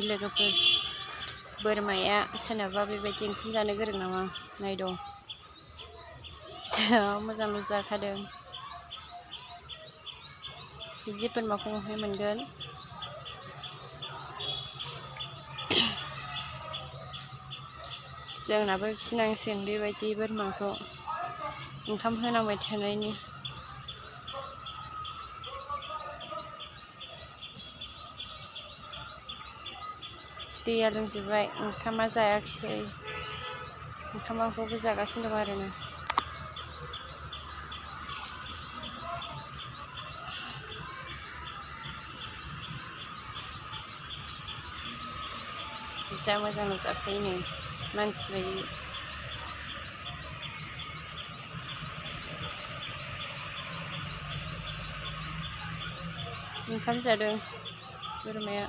लोगोफोर बोरमाया सोरनाबा बेबायदि ओंखाम जानो गोरों नामा नायद' जा मोजां जाखादों। बिदि बोरमाखौ बहाय मोनगोन? जोंनाबो फिनांसिगोन बेबायदि बोरमाखौ ओंखाम होनांबाय थानायनि। दैया लोंजोब्बाय, ओंखामा जायाखिसै। ओंखामखौबो जागासिनो दं आरोना। जा मोजां जाखायो नै मानसि बायदि। ओंखाम जादों बोरमाया।